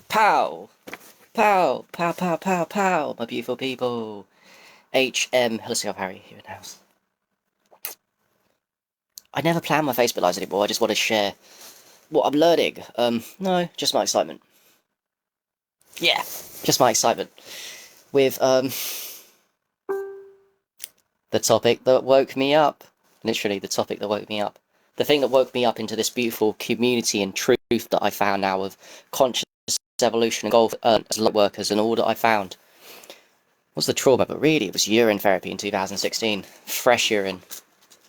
Pow! Pow! Pow, pow, pow, pow, my beautiful people. Hello, Harry here in the house. I never plan my Facebook lives anymore, I just want to share what I'm learning. No, just my excitement. Yeah, just my excitement. With, the topic that woke me up. Literally, the topic that woke me up. The thing that woke me up into this beautiful community and truth that I found now of conscious evolution and golf as light workers and all that I found was the trauma, but really it was urine therapy in 2016. Fresh urine.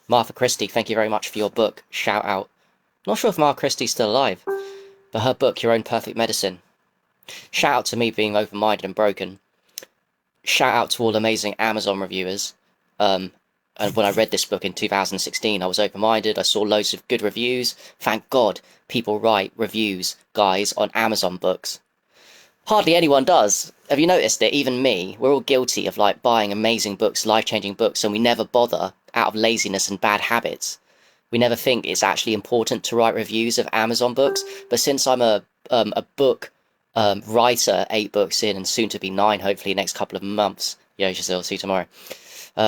Martha Christie, thank you very much for your book. Shout out. Not sure if Martha Christie's still alive, but her book, Your Own Perfect Medicine. Shout out to me being open-minded and broken. Shout out to all amazing Amazon reviewers. And when I read this book in 2016, I was open-minded. I saw loads of good reviews. Thank God people write reviews, guys, on Amazon books. Hardly anyone does. Have you noticed it? Even me, we're all guilty of like buying amazing books, life-changing books, and we never bother out of laziness and bad habits. We never think it's actually important to write reviews of Amazon books. But since I'm a book writer, 8 books in, and soon to be 9, hopefully next couple of months. Yeah, Giselle, see you tomorrow.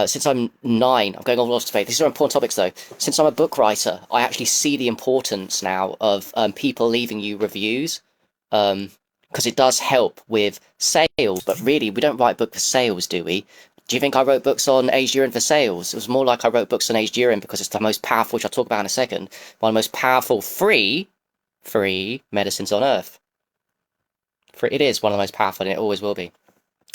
Since I'm 9, I'm going on lots of debate. These are important topics though. Since I'm a book writer, I actually see the importance now of people leaving you reviews. Because it does help with sales, but really we don't write books for sales, do we? Do you think I wrote books on aged urine for sales? It was more like I wrote books on aged urine because it's the most powerful, which I'll talk about in a second, one of the most powerful free medicines on earth. It is one of the most powerful and it always will be.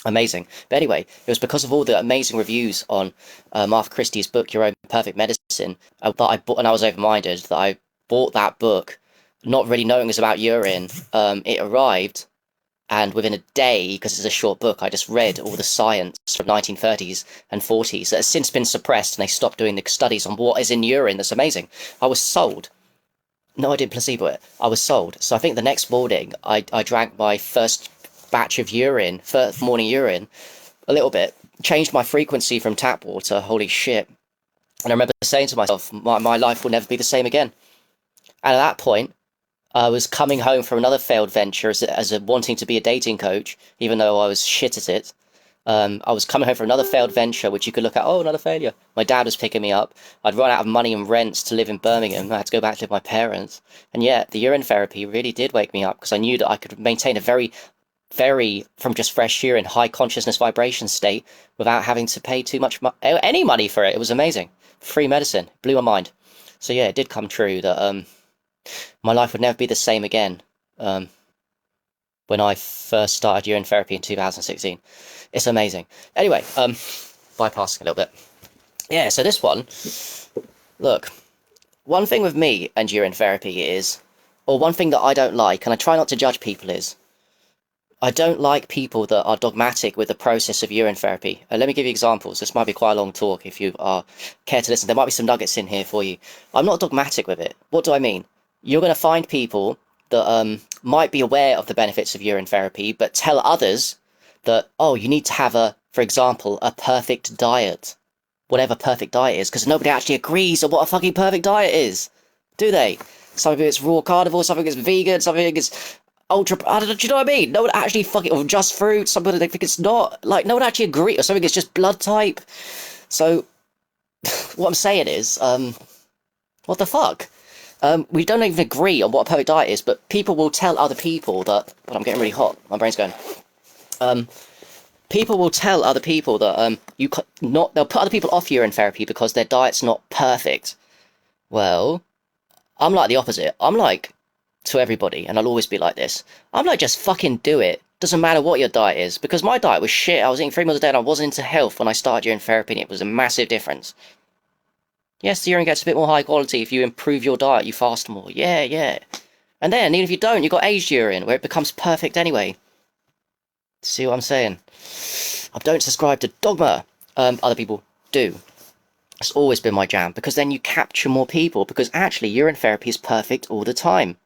Amazing. But anyway, it was because of all the amazing reviews on Martha Christie's book, Your Own Perfect Medicine, that I bought, and I was open-minded, that I bought that book, not really knowing it was about urine. It arrived, and within a day, because it's a short book, I just read all the science from 1930s and 40s that has since been suppressed, and they stopped doing the studies on what is in urine. That's amazing. I was sold. No, I didn't placebo it. I was sold. So I think the next morning, I drank my first batch of urine, first morning urine, a little bit, changed my frequency from tap water. Holy shit. And I remember saying to myself, my life will never be the same again. And at that point, I was coming home from another failed venture as a wanting to be a dating coach, even though I was shit at it. I was coming home from another failed venture, which you could look at, oh, another failure. My dad was picking me up. I'd run out of money and rents to live in Birmingham. I had to go back to live with my parents. And yet, the urine therapy really did wake me up because I knew that I could maintain a very, from just fresh urine, high consciousness vibration state without having to pay too much any money for it. It was amazing. Free medicine. Blew my mind. So yeah, it did come true that my life would never be the same again when I first started urine therapy in 2016. It's amazing. Anyway, bypassing a little bit. Yeah, so this one, look, one thing with me and urine therapy is, or one thing that I don't like, and I try not to judge people is, I don't like people that are dogmatic with the process of urine therapy. Let me give you examples. This might be quite a long talk if you care to listen. There might be some nuggets in here for you. I'm not dogmatic with it. What do I mean? You're going to find people that might be aware of the benefits of urine therapy, but tell others that, oh, you need to have for example, a perfect diet. Whatever perfect diet is, because nobody actually agrees on what a fucking perfect diet is. Do they? Some of it's raw carnivore, some of it's vegan, some of it's ultra, I don't know, do you know what I mean? No one actually fucking, or just fruit, some people they think it's not, like, no one actually agree, or something it's just blood type. So, what I'm saying is, what the fuck? We don't even agree on what a perfect diet is, but people will tell other people that, well, I'm getting really hot, my brain's going. People will tell other people that, they'll put other people off urine therapy because their diet's not perfect. Well, I'm like the opposite. I'm like, to everybody, and I'll always be like this, I'm like, just fucking do it. Doesn't matter what your diet is, because my diet was shit. I was eating 3 meals a day and I wasn't into health when I started urine therapy, and it was a massive difference. Yes, the urine gets a bit more high quality if you improve your diet, you fast more. Yeah, yeah. And then, even if you don't, you've got aged urine, where it becomes perfect anyway. See what I'm saying? I don't subscribe to dogma. Other people do. It's always been my jam, because then you capture more people, because actually urine therapy is perfect all the time.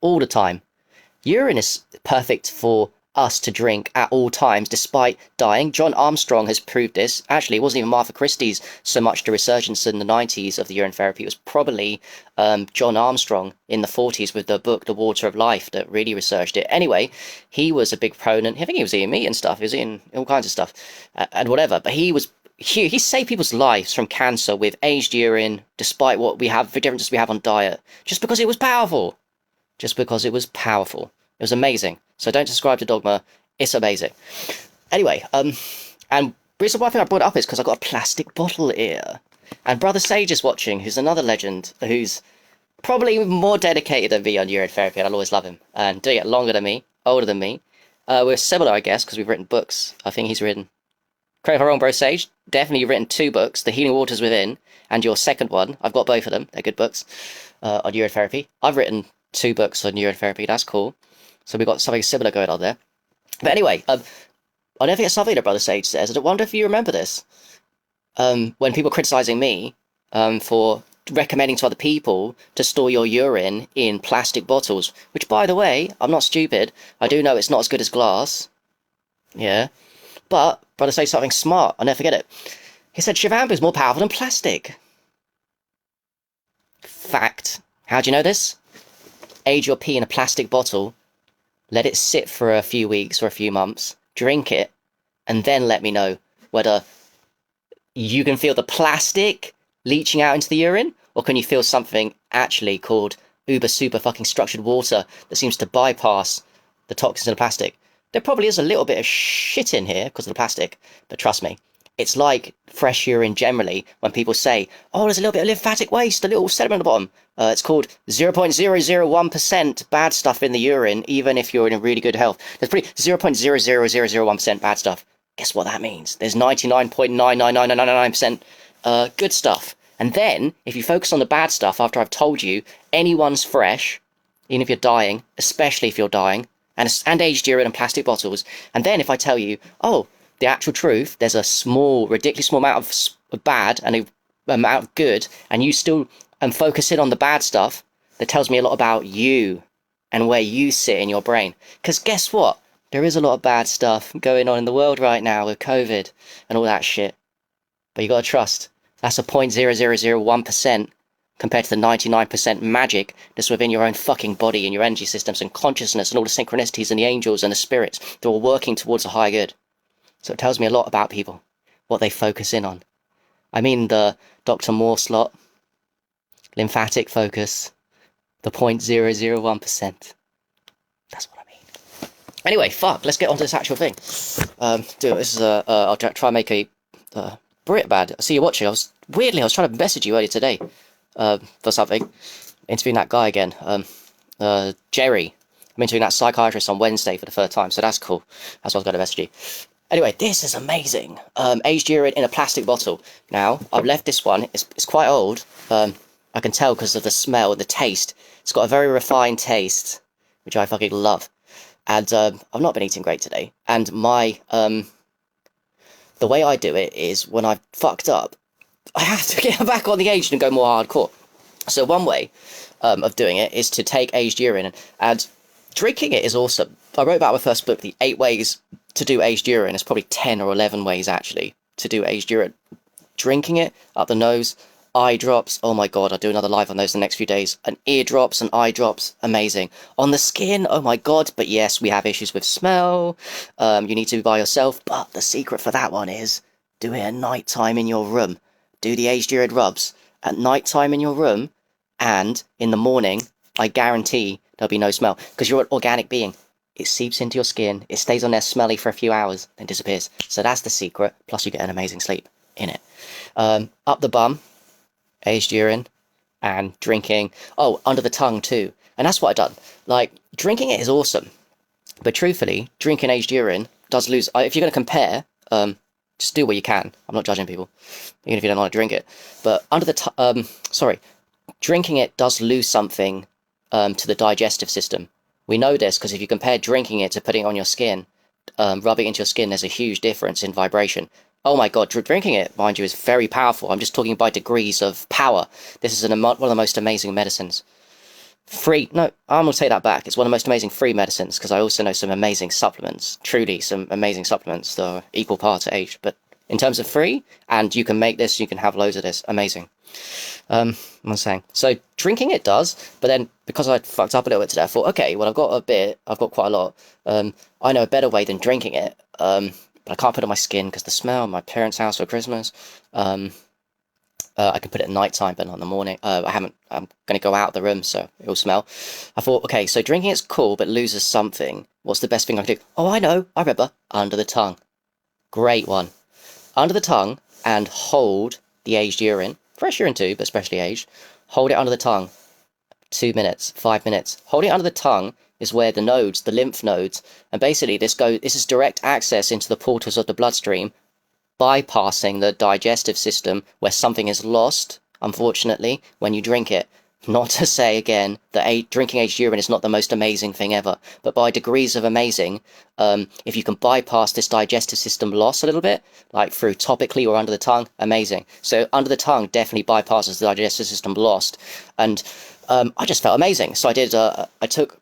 All the time. Urine is perfect for us to drink at all times, despite dying. John Armstrong has proved this. Actually, it wasn't even Martha Christie's so much the resurgence in the 90s of the urine therapy. It was probably John Armstrong in the 40s with the book The Water of Life that really researched it. Anyway, he was a big proponent. I think he was eating meat and stuff. He was eating all kinds of stuff and whatever. But he saved people's lives from cancer with aged urine, despite what we have, the differences we have on diet, just because it was powerful. Just because it was powerful. It was amazing. So don't subscribe to Dogma. It's amazing. Anyway, and the reason why I think I brought it up is because I got a plastic bottle here. And Brother Sage is watching, who's another legend, who's probably more dedicated than me on urine therapy, and I'll always love him. And doing it longer than me, older than me. We're similar, I guess, because we've written books. I think he's written... Correct if I'm wrong, Bro Sage. Definitely written 2 books, The Healing Waters Within, and your second one. I've got both of them. They're good books on urine therapy. I've written 2 books on urine therapy. That's cool. So we've got something similar going on there. But anyway, I'll never forget something that Brother Sage says. I wonder if you remember this. When people criticizing me for recommending to other people to store your urine in plastic bottles, which, by the way, I'm not stupid. I do know it's not as good as glass. Yeah. But Brother Sage something smart. I'll never forget it. He said Shivambu is more powerful than plastic. Fact. How do you know this? Age your pee in a plastic bottle, let it sit for a few weeks or a few months, drink it, and then let me know whether you can feel the plastic leaching out into the urine, or can you feel something actually called uber super fucking structured water that seems to bypass the toxins in the plastic. There probably is a little bit of shit in here because of the plastic, but trust me, it's like fresh urine generally when people say, oh, there's a little bit of lymphatic waste, a little sediment at the bottom. It's called 0.001% bad stuff in the urine, even if you're in really good health. There's pretty 0.00001% bad stuff. Guess what that means? There's 99.99999% good stuff. And then, if you focus on the bad stuff after I've told you anyone's fresh, even if you're dying, especially if you're dying, and aged urine and plastic bottles, and then if I tell you, oh, the actual truth, there's a small, ridiculously small amount of bad and a amount of good, and you still focus in on the bad stuff, that tells me a lot about you and where you sit in your brain. Because guess what? There is a lot of bad stuff going on in the world right now with COVID and all that shit. But you gotta trust. That's a 0.0001% compared to the 99% magic that's within your own fucking body and your energy systems and consciousness and all the synchronicities and the angels and the spirits that are working towards a higher good. So it tells me a lot about people, what they focus in on. I mean the Dr. Morse lot, lymphatic focus, the 0.001%. That's what I mean. Anyway, fuck, let's get on to this actual thing. This is I'll try and make a Brit bad. I see you watching. I was trying to message you earlier today for something. Interviewing that guy again, Jerry. I'm interviewing that psychiatrist on Wednesday for the 3rd time, so that's cool. That's what I was going to message you. Anyway, this is amazing. Aged urine in a plastic bottle. Now, I've left this one. It's quite old. I can tell because of the smell and the taste. It's got a very refined taste, which I fucking love. And I've not been eating great today. And my the way I do it is when I've fucked up, I have to get back on the aged and go more hardcore. So one way of doing it is to take aged urine, and drinking it is awesome. I wrote about my first book, The 8 Ways to Do Aged Urine. It's probably 10 or 11 ways, actually, to do aged urine. Drinking it up the nose, eye drops. Oh my god, I'll do another live on those in the next few days. And ear drops and eye drops. Amazing. On the skin, oh my god. But yes, we have issues with smell. You need to be by yourself. But the secret for that one is do it at night time in your room. Do the aged urine rubs at night time in your room. And in the morning, I guarantee there'll be no smell. Because you're an organic being. It seeps into your skin. It stays on there smelly for a few hours. Then disappears. So that's the secret. Plus you get an amazing sleep in it. Up the bum. Aged urine, and drinking, under the tongue too. And that's what I've done. Like, drinking it is awesome, but truthfully, drinking aged urine does lose. If you're going to compare, just do what you can. I'm not judging people, even if you don't want to drink it. But drinking it does lose something to the digestive system. We know this because if you compare drinking it to putting it on your skin, rubbing it into your skin, there's a huge difference in vibration. Oh my god, drinking it, mind you, is very powerful. I'm just talking by degrees of power. This is one of the most amazing medicines. free, no, I'm going to take that back. It's one of the most amazing free medicines, because I also know some amazing supplements, truly some amazing supplements that are equal parts to age. But in terms of free, and you can make this, you can have loads of this, amazing. I'm saying, so drinking it does, but then because I fucked up a little bit today, I thought, okay, well, I've got quite a lot. I know a better way than drinking it, but I can't put it on my skin because the smell, my parents' house for Christmas. I can put it at night time, but not in the morning. I'm going to go out of the room, so it'll smell. I thought, okay, so drinking it's cool, but loses something. What's the best thing I can do? Oh, I know, I remember. Under the tongue. Great one. Under the tongue, and hold the aged urine. Fresh urine too, but especially aged. Hold it under the tongue. 2 minutes, 5 minutes. Holding it under the tongue is where the nodes, the lymph nodes, and basically this is direct access into the portals of the bloodstream, bypassing the digestive system where something is lost, unfortunately, when you drink it. Not to say again that drinking aged urine is not the most amazing thing ever, but by degrees of amazing, if you can bypass this digestive system loss a little bit, like through topically or under the tongue, amazing. So under the tongue definitely bypasses the digestive system lost, and I just felt amazing. So I took.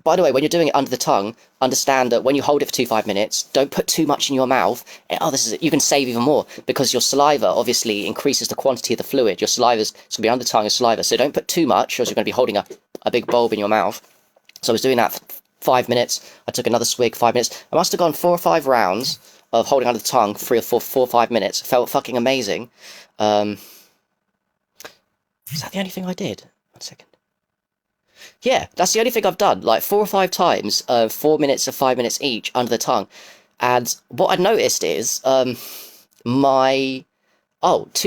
By the way, when you're doing it under the tongue, understand that when you hold it for 5 minutes, don't put too much in your mouth. Oh, this is it. You can save even more because your saliva obviously increases the quantity of the fluid. Your saliva's going to be under the tongue as saliva, so don't put too much, or you're going to be holding a big bulb in your mouth. So I was doing that for 5 minutes. I took another swig, 5 minutes. I must have gone 4 or 5 rounds of holding under the tongue, 4 or 5 minutes. Felt fucking amazing. Is that the only thing I did? 1 second. Yeah, that's the only thing I've done, like 4 or 5 times, 4 minutes or 5 minutes each under the tongue. And what I noticed is, 2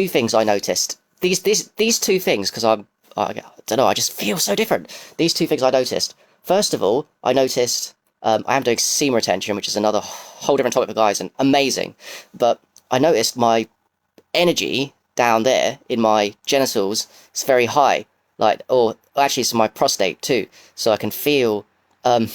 things I noticed. These 2 things, because I don't know, I just feel so different. These 2 things I noticed. First of all, I noticed, I am doing semen retention, which is another whole different topic for guys, and amazing. But I noticed my energy down there in my genitals is very high. Like, or actually it's my prostate too, so I can feel the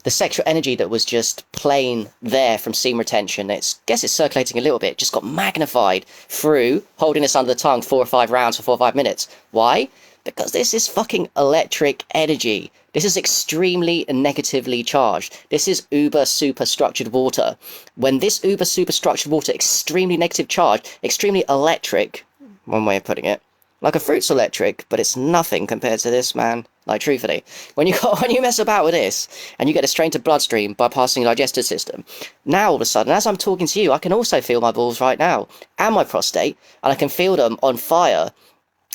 sexual energy that was just plain there from semen retention. Guess it's circulating a little bit, just got magnified through holding this under the tongue 4 or 5 rounds for 4 or 5 minutes. Why? Because this is fucking electric energy. This is extremely negatively charged. This is uber super structured water. When this uber super structured water, extremely negative charge, extremely electric, one way of putting it, like a fruit's electric, but it's nothing compared to this, man. Like, truthfully. When you mess about with this, and you get a straight into bloodstream bypassing the digestive system, now all of a sudden, as I'm talking to you, I can also feel my balls right now, and my prostate, and I can feel them on fire.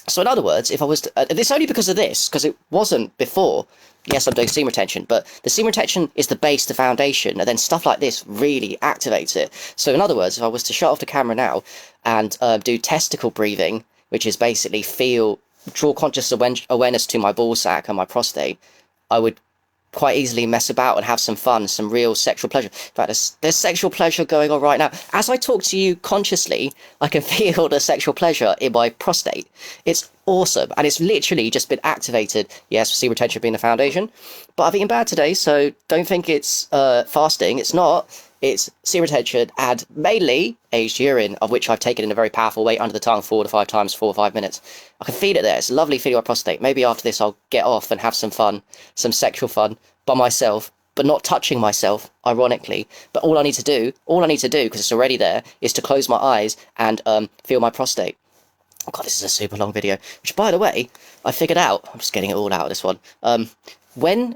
So in other words, if I was to, it's only because of this, because it wasn't before. Yes, I'm doing semen retention, but the semen retention is the base, the foundation, and then stuff like this really activates it. So in other words, if I was to shut off the camera now and do testicle breathing, which is basically draw conscious awareness to my ball sack and my prostate, I would quite easily mess about and have some fun, some real sexual pleasure. In fact, there's sexual pleasure going on right now. As I talk to you consciously, I can feel the sexual pleasure in my prostate. It's awesome, and it's literally just been activated. Yes, semen retention being the foundation, but I've eaten bad today, so don't think it's fasting. It's not. It's semen retention and mainly aged urine, of which I've taken in a very powerful way under the tongue 4 to 5 times, 4 or 5 minutes. I can feel it there. It's a lovely feeling on my prostate. Maybe after this I'll get off and have some fun, some sexual fun by myself, but not touching myself, ironically. But all I need to do, because it's already there, is to close my eyes and feel my prostate. Oh God, this is a super long video, which, by the way, I figured out. I'm just getting it all out of this one. When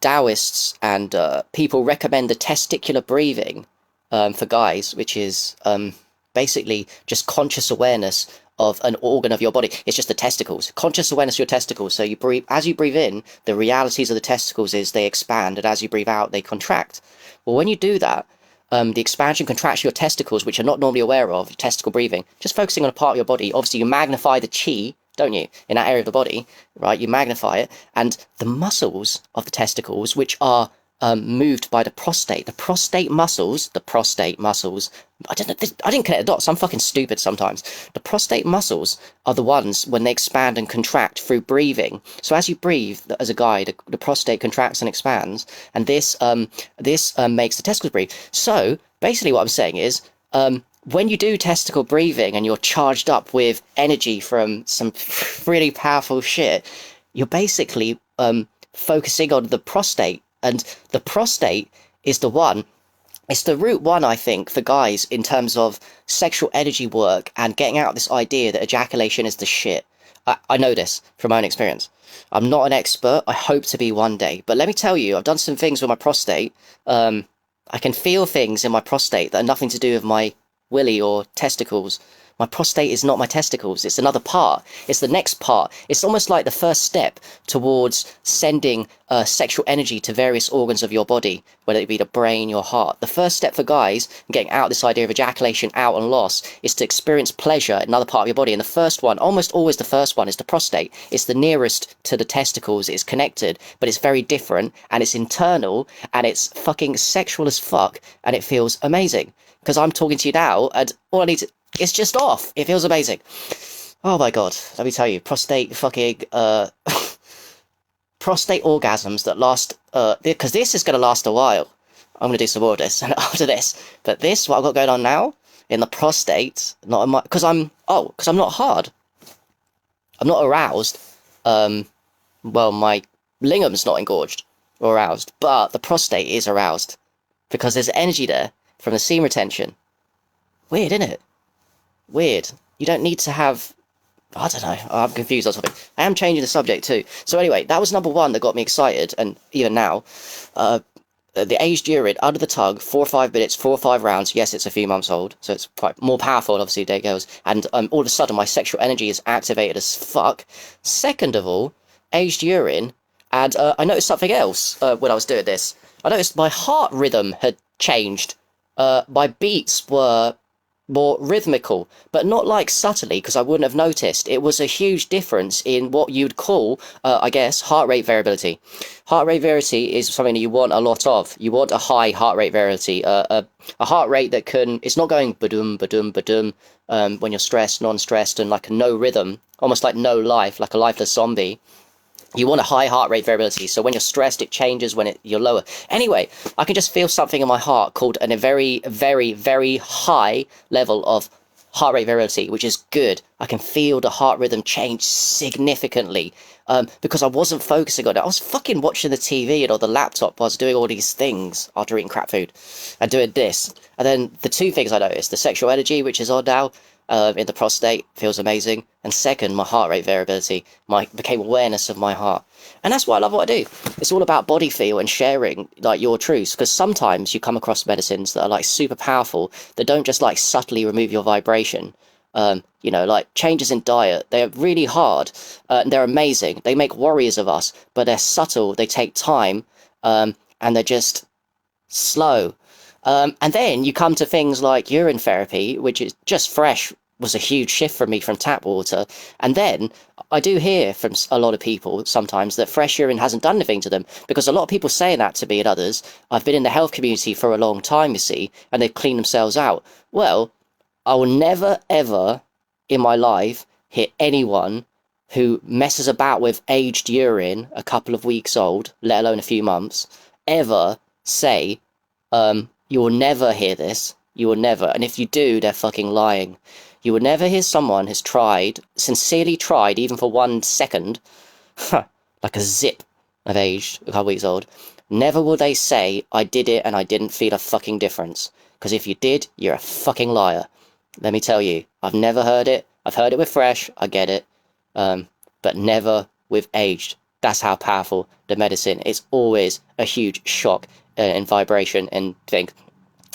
Taoists and people recommend the testicular breathing for guys, which is basically just conscious awareness of an organ of your body. It's just the testicles. Conscious awareness of your testicles. So you breathe, as you breathe in, the realities of the testicles is they expand, and as you breathe out, they contract. Well, when you do that, the expansion, contraction of your testicles, which you're not normally aware of, testicle breathing, just focusing on a part of your body, obviously you magnify the chi, don't you, in that area of the body, right? You magnify it, and the muscles of the testicles, which are moved by the prostate muscles, I didn't connect the dots, I'm fucking stupid sometimes. The prostate muscles are the ones when they expand and contract through breathing. So as you breathe, as a guy, the prostate contracts and expands, and this makes the testicles breathe. So basically what I'm saying is, when you do testicle breathing and you're charged up with energy from some really powerful shit, you're basically focusing on the prostate, and the prostate is the one. It's the root one, I think, for guys in terms of sexual energy work and getting out this idea that ejaculation is the shit. I know this from my own experience. I'm not an expert. I hope to be one day. But let me tell you, I've done some things with my prostate. I can feel things in my prostate that are nothing to do with my willy or testicles. My prostate is not my testicles. It's another part. It's the next part. It's almost like the first step towards sending sexual energy to various organs of your body, whether it be the brain, your heart. The first step for guys, getting out this idea of ejaculation, out and loss, is to experience pleasure in another part of your body. And the first one, almost always the first one, is the prostate. It's the nearest to the testicles. It's connected, but it's very different, and it's internal, and it's fucking sexual as fuck, and it feels amazing. Because I'm talking to you now, and all I need to... It's just off. It feels amazing. Oh my god. Let me tell you, prostate fucking, prostate orgasms that last, because this is going to last a while. I'm going to do some more of this after this. But this, what I've got going on now, in the prostate, not in my, because I'm not hard. I'm not aroused. Well, my lingam's not engorged or aroused, but the prostate is aroused. Because there's energy there from the semen retention. Weird, isn't it? Weird. You don't need to have... I don't know. I'm confused on something. I am changing the subject too. So anyway, that was number one that got me excited, and even now, the aged urine under the tongue, 4 or 5 minutes, 4 or 5 rounds. Yes, it's a few months old, so it's quite more powerful, obviously, there it goes. And all of a sudden, my sexual energy is activated as fuck. Second of all, aged urine, and I noticed something else when I was doing this. I noticed my heart rhythm had changed. My beats were more rhythmical, but not like subtly, because I wouldn't have noticed. It was a huge difference in what you'd call, I guess, heart rate variability. Heart rate variability is something that you want a lot of. You want a high heart rate variability, a heart rate that can, it's not going ba-dum, ba-dum, ba-dum, when you're stressed, non-stressed, and like a no rhythm, almost like no life, like a lifeless zombie. You want a high heart rate variability, so when you're stressed, it changes when you're lower. Anyway, I can just feel something in my heart called a very, very, very high level of heart rate variability, which is good. I can feel the heart rhythm change significantly because I wasn't focusing on it. I was fucking watching the TV and on the laptop while I was doing all these things after eating crap food and doing this. And then the two things I noticed, the sexual energy, which is on now, in the prostate, feels amazing, and second, my heart rate variability, became awareness of my heart. And that's why I love what I do. It's all about body feel and sharing like your truths, because sometimes you come across medicines that are like super powerful, that don't just like subtly remove your vibration. You know, like changes in diet, they're really hard, and they're amazing. They make warriors of us, but they're subtle, they take time, and they're just slow. And then you come to things like urine therapy, which is just fresh, was a huge shift for me from tap water. And then I do hear from a lot of people sometimes that fresh urine hasn't done anything to them, because a lot of people saying that to me and others. I've been in the health community for a long time, you see, and they've cleaned themselves out. Well, I will never, ever in my life hear anyone who messes about with aged urine, a couple of weeks old, let alone a few months, ever say, you will never hear this. You will never. And if you do, they're fucking lying. You will never hear someone who's tried, sincerely tried, even for 1 second, like a zip of age, a couple weeks old. Never will they say, I did it and I didn't feel a fucking difference. Because if you did, you're a fucking liar. Let me tell you, I've never heard it. I've heard it with fresh, I get it. But never with aged. That's how powerful the medicine is. Always a huge shock in vibration and thing.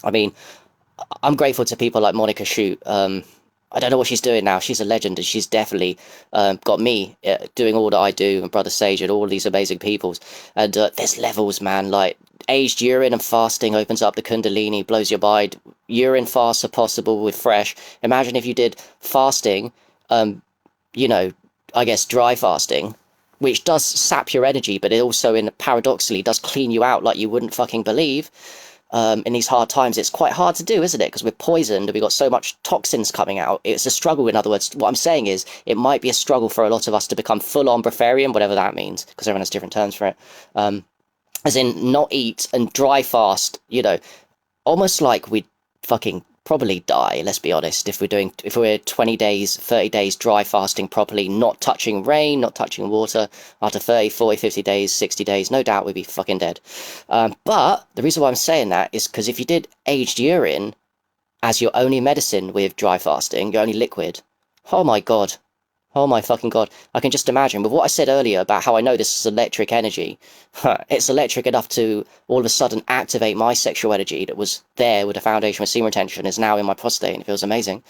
I mean, I'm grateful to people like Monica Shute. I don't know what she's doing now. She's a legend, and she's definitely got me doing all that I do, and Brother Sage and all these amazing peoples. And there's levels, man. Like aged urine and fasting opens up the Kundalini, blows your mind. Urine fasts are possible with fresh. Imagine if you did fasting, you know, I guess dry fasting, which does sap your energy, but it also, paradoxically, does clean you out like you wouldn't fucking believe. In these hard times, it's quite hard to do, isn't it? Because we're poisoned and we've got so much toxins coming out. It's a struggle, in other words. What I'm saying is, it might be a struggle for a lot of us to become full-on breatharian, whatever that means, because everyone has different terms for it. As in, not eat and dry fast, you know, almost like we fucking probably die, let's be honest. If we're 20 days, 30 days dry fasting properly, not touching rain, not touching water, after 30, 40, 50 days, 60 days, no doubt we'd be fucking dead. But the reason why I'm saying that is because if you did aged urine as your only medicine with dry fasting, your only liquid, oh my god. Oh my fucking god. I can just imagine, with what I said earlier about how I know this is electric energy, it's electric enough to all of a sudden activate my sexual energy that was there with the foundation with semen retention, is now in my prostate, and it feels amazing.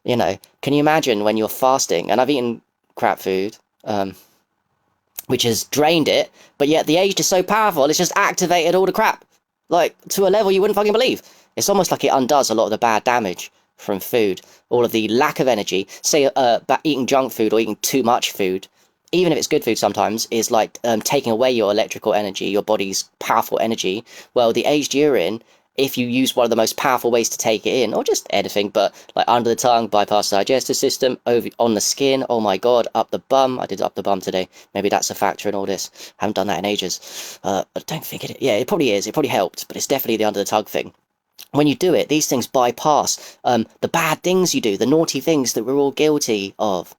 You know, can you imagine when you're fasting, and I've eaten crap food, which has drained it, but yet the aged is so powerful, it's just activated all the crap, like, to a level you wouldn't fucking believe. It's almost like it undoes a lot of the bad damage from food, all of the lack of energy. Say eating junk food or eating too much food, even if it's good food sometimes, is like taking away your electrical energy, your body's powerful energy. Well, the aged urine, if you use one of the most powerful ways to take it in, or just anything, but like under the tongue, bypass the digestive system, over on the skin, oh my god, up the bum. I did up the bum today. Maybe that's a factor in all this. Haven't done that in ages. I don't think it, yeah, it probably is. It probably helped, but it's definitely the under the tongue thing. When you do it, these things bypass the bad things you do, the naughty things that we're all guilty of.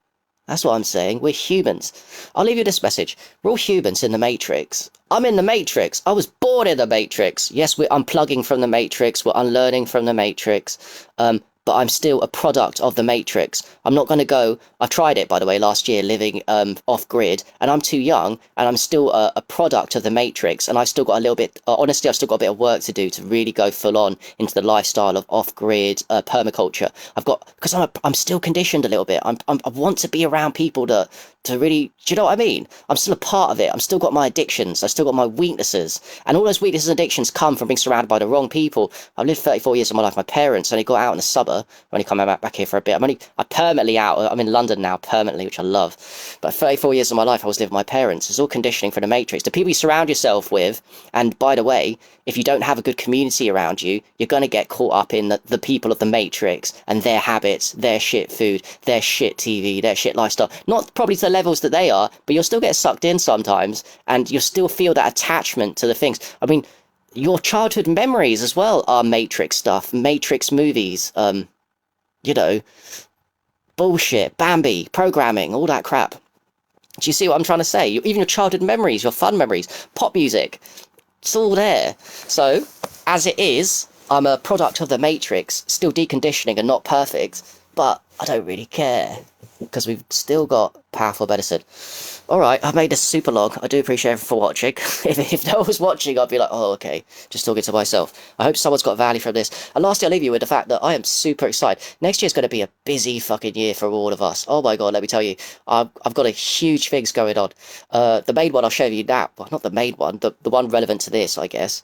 That's what I'm saying. We're humans. I'll leave you this message. We're all humans in the Matrix. I'm in the Matrix. I was born in the Matrix. Yes, we're unplugging from the Matrix. We're unlearning from the Matrix. But I'm still a product of the Matrix. I'm not going to go... I've tried it, by the way, last year, living off-grid, and I'm too young, and I'm still a product of the Matrix, and I've still got a little bit... honestly, I've still got a bit of work to do to really go full-on into the lifestyle of off-grid permaculture. Because I'm still conditioned a little bit. I want to be around people to really... Do you know what I mean? I'm still a part of it. I've still got my addictions. I've still got my weaknesses. And all those weaknesses and addictions come from being surrounded by the wrong people. I've lived 34 years of my life. My parents only got out in the suburb. I've only come back here for a bit. I'm permanently out. I'm in London now, permanently, which I love. But 34 years of my life, I was living with my parents. It's all conditioning from the Matrix. The people you surround yourself with, and by the way, if you don't have a good community around you, you're going to get caught up in the people of the Matrix and their habits, their shit food, their shit TV, their shit lifestyle. Not probably to the levels that they are, but you'll still get sucked in sometimes, and you'll still feel that attachment to the things. I mean, your childhood memories as well are Matrix stuff, Matrix movies, you know, bullshit, Bambi, programming, all that crap. Do you see what I'm trying to say? Even your childhood memories, your fun memories, pop music, it's all there. So, as it is, I'm a product of the Matrix, still deconditioning and not perfect, but I don't really care, because we've still got powerful medicine. Alright, I've made this super long. I do appreciate everyone for watching. If no one was watching, I'd be like, oh, okay, just talking to myself. I hope someone's got value from this. And lastly, I'll leave you with the fact that I am super excited. Next year's going to be a busy fucking year for all of us. Oh my god, let me tell you. I've got a huge things going on. The main one I'll show you now. Well, not the main one, the one relevant to this, I guess.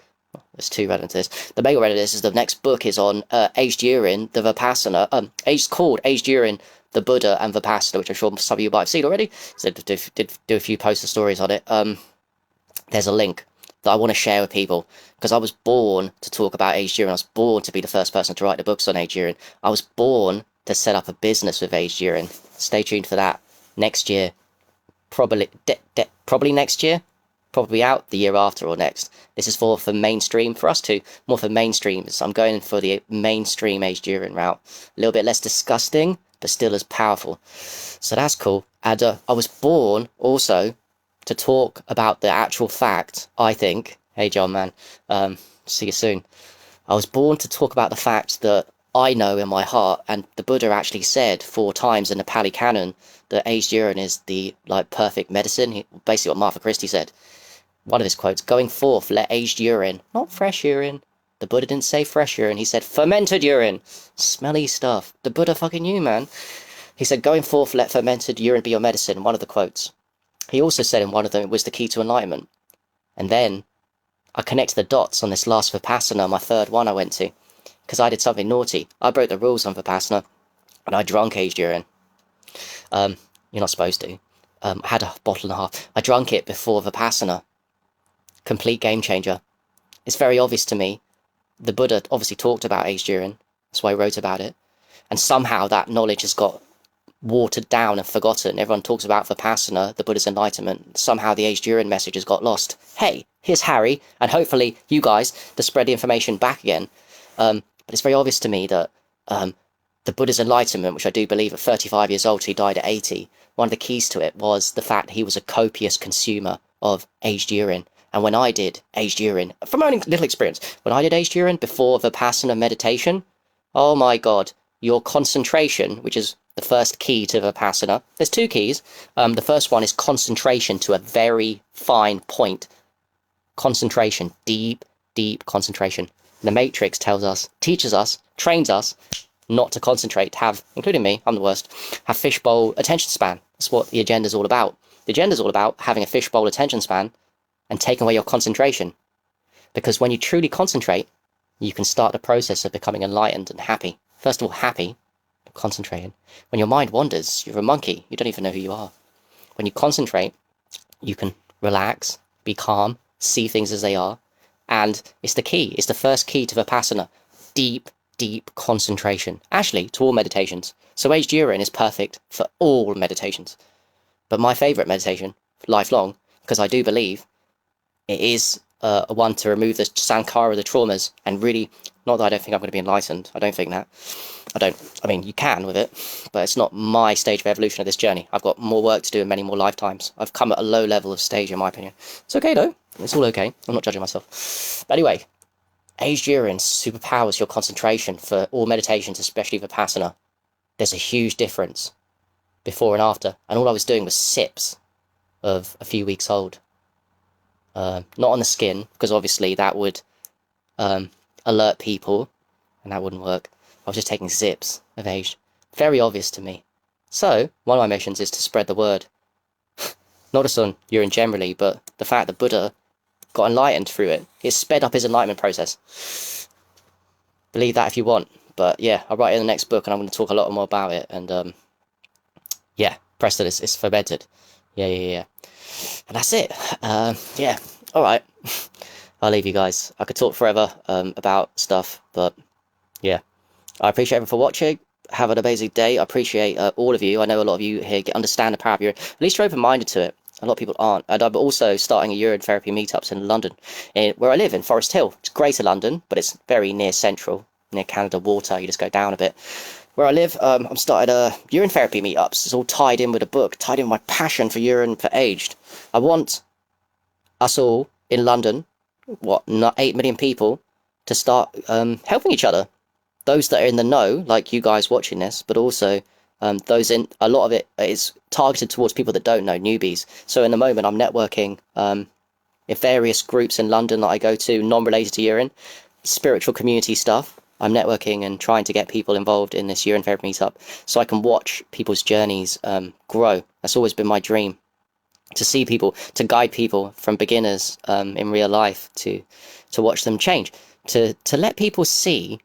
There's two relevant to this. The main relevant to this is the next book is on aged urine, the Vipassana. It's called Aged Urine, the Buddha and Vipassana, which I'm sure some of you might have seen already. So did do a few poster stories on it. There's a link that I want to share with people, because I was born to talk about aged urine. I was born to be the first person to write the books on aged urine. I was born to set up a business with aged urine. Stay tuned for that next year. Probably next year. Probably out the year after or next. This is for mainstream, for us too, more for mainstream. So I'm going for the mainstream aged urine route. A little bit less disgusting, but still as powerful. So that's cool. And I was born also to talk about the actual fact, I think. Hey John, man. See you soon. I was born to talk about the fact that I know in my heart, and the Buddha actually said 4 times in the Pali Canon that aged urine is the perfect medicine. Basically what Martha Christie said. One of his quotes, going forth, let aged urine, not fresh urine. The Buddha didn't say fresh urine, he said fermented urine. Smelly stuff. The Buddha fucking knew, man. He said, going forth, let fermented urine be your medicine, one of the quotes. He also said in one of them, it was the key to enlightenment. And then, I connected the dots on this last Vipassana, my 3rd one I went to. Because I did something naughty. I broke the rules on Vipassana, and I drank aged urine. You're not supposed to. I had a bottle and a half. I drank it before Vipassana. Complete game changer. It's very obvious to me. The Buddha obviously talked about aged urine. That's why he wrote about it. And somehow that knowledge has got watered down and forgotten. Everyone talks about Vipassana, the Buddha's enlightenment. Somehow the aged urine message has got lost. Hey, here's Harry, and hopefully you guys to spread the information back again. But it's very obvious to me that the Buddha's enlightenment, which I do believe at 35 years old, so he died at 80, one of the keys to it was the fact he was a copious consumer of aged urine. And when I did aged urine, from my own little experience, when I did aged urine before Vipassana meditation, oh my God, your concentration, which is the first key to Vipassana, there's two keys. The first one is concentration to a very fine point. Concentration, deep, deep concentration. The Matrix tells us, teaches us, trains us not to concentrate, have, including me, I'm the worst, have fishbowl attention span. That's what the agenda's all about. The agenda's all about having a fishbowl attention span and taking away your concentration. Because when you truly concentrate, you can start the process of becoming enlightened and happy. First of all, happy, concentrating. When your mind wanders, you're a monkey. You don't even know who you are. When you concentrate, you can relax, be calm, see things as they are. And it's the key. It's the first key to Vipassana. Deep, deep concentration. Actually, to all meditations. So aged urine is perfect for all meditations. But my favourite meditation, lifelong, because I do believe it is one to remove the sankhara, the traumas, and really, not that I don't think I'm going to be enlightened. I don't think that. I mean, you can with it, but it's not my stage of evolution of this journey. I've got more work to do in many more lifetimes. I've come at a low level of stage, in my opinion. It's okay, though. It's all okay. I'm not judging myself. But anyway, aged urine superpowers your concentration for all meditations, especially Vipassana. There's a huge difference before and after. And all I was doing was sips of a few weeks old. Not on the skin, because obviously that would alert people, and that wouldn't work. I was just taking zips of aged. Very obvious to me. So, one of my missions is to spread the word. Not just on urine generally, but the fact that Buddha got enlightened through it. It sped up his enlightenment process. Believe that if you want. But yeah, I'll write it in the next book, and I'm going to talk a lot more about it. And yeah, Preston, it's fermented. Yeah. And that's it. Yeah, alright. I'll leave you guys. I could talk forever about stuff, but yeah. I appreciate everyone for watching. Have an amazing day. I appreciate all of you. I know a lot of you here understand the power of urine. At least you're open-minded to it. A lot of people aren't. And I'm also starting a urine therapy meetups in London, where I live, in Forest Hill. It's Greater London, but it's very near Central, near Canada Water. You just go down a bit. Where I live, I'm starting a urine therapy meetups. It's all tied in with a book, tied in with my passion for urine for aged. I want us all in London, not 8 million people, to start helping each other. Those that are in the know, like you guys watching this, but also those in, a lot of it is targeted towards people that don't know, newbies. So in the moment, I'm networking in various groups in London that I go to, non-related to urine, spiritual community stuff. I'm networking and trying to get people involved in this urine therapy meetup so I can watch people's journeys grow. That's always been my dream, to see people, to guide people from beginners in real life, to watch them change, to let people see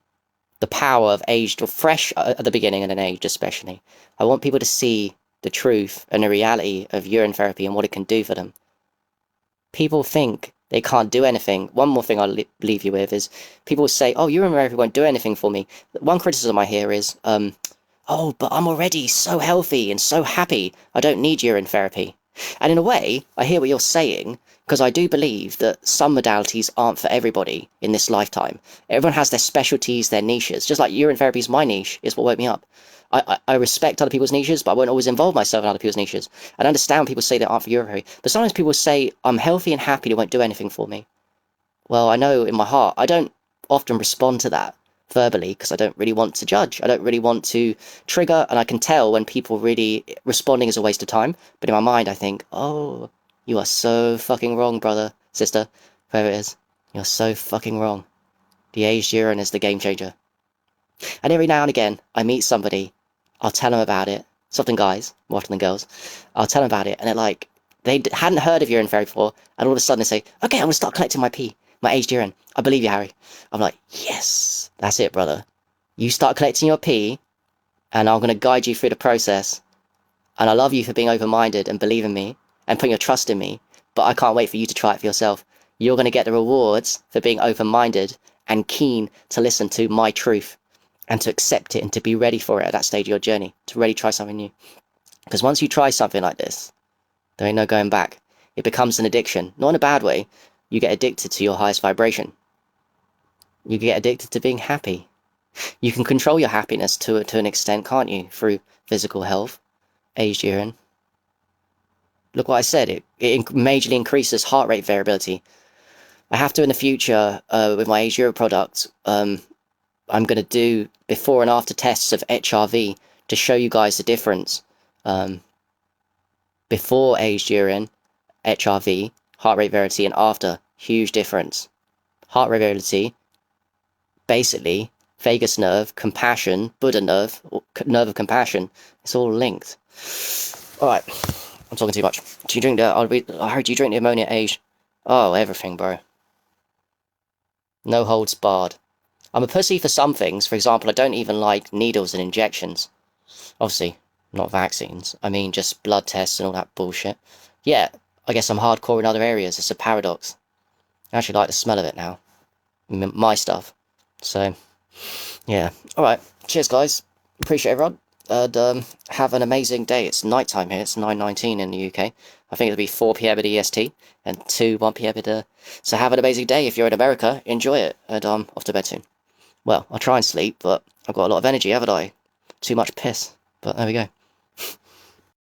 the power of aged or fresh at the beginning and an aged especially. I want people to see the truth and the reality of urine therapy and what it can do for them. People think they can't do anything. One more thing I'll leave you with is people say, oh, urine therapy won't do anything for me. One criticism I hear is, oh, but I'm already so healthy and so happy. I don't need urine therapy. And in a way, I hear what you're saying, because I do believe that some modalities aren't for everybody in this lifetime. Everyone has their specialties, their niches. Just like urine therapy is my niche, is what woke me up. I respect other people's niches, but I won't always involve myself in other people's niches. And I understand when people say they aren't for urine therapy, but sometimes people say, I'm healthy and happy, they won't do anything for me. Well, I know in my heart, I don't often respond to that verbally, because I don't really want to judge. I don't really want to trigger, and I can tell when people really responding is a waste of time. But in my mind, I think, oh, you are so fucking wrong, brother, sister, whoever it is. You're so fucking wrong. The aged urine is the game changer. And every now and again, I meet somebody, I'll tell them about it. It's often guys, more often than girls. I'll tell them about it, and they're like, they hadn't heard of urine therapy before, and all of a sudden they say, okay, I'm going to start collecting my pee, my aged urine. I believe you, Harry. I'm like, yes, that's it, brother. You start collecting your pee, and I'm going to guide you through the process. And I love you for being open-minded and believing me and putting your trust in me, but I can't wait for you to try it for yourself. You're going to get the rewards for being open-minded and keen to listen to my truth and to accept it and to be ready for it at that stage of your journey, to really try something new. Because once you try something like this, there ain't no going back. It becomes an addiction, not in a bad way. You get addicted to your highest vibration. You get addicted to being happy. You can control your happiness to an extent, can't you? Through physical health, aged urine. Look what I said, it majorly increases heart rate variability. I have to in the future, with my aged urine product, I'm going to do before and after tests of HRV to show you guys the difference. Before aged urine, HRV, heart rate variability, and after, huge difference. Heart rate variability, basically, vagus nerve, compassion, Buddha nerve, nerve of compassion, it's all linked. Alright, I'm talking too much. Do you drink I heard you drink the ammonia age. Oh, everything, bro. No holds barred. I'm a pussy for some things. For example, I don't even like needles and injections. Obviously, not vaccines. I mean, just blood tests and all that bullshit. Yeah, I guess I'm hardcore in other areas. It's a paradox. I actually like the smell of it now. My stuff. So, yeah. Alright, cheers guys. Appreciate everyone. And have an amazing day. It's night time here. It's 9:19 in the UK. I think it'll be 4 PM at EST and 1 PM at... So have an amazing day. If you're in America, enjoy it. And off to bed soon. Well, I'll try and sleep, but I've got a lot of energy, haven't I? Too much piss. But there we go.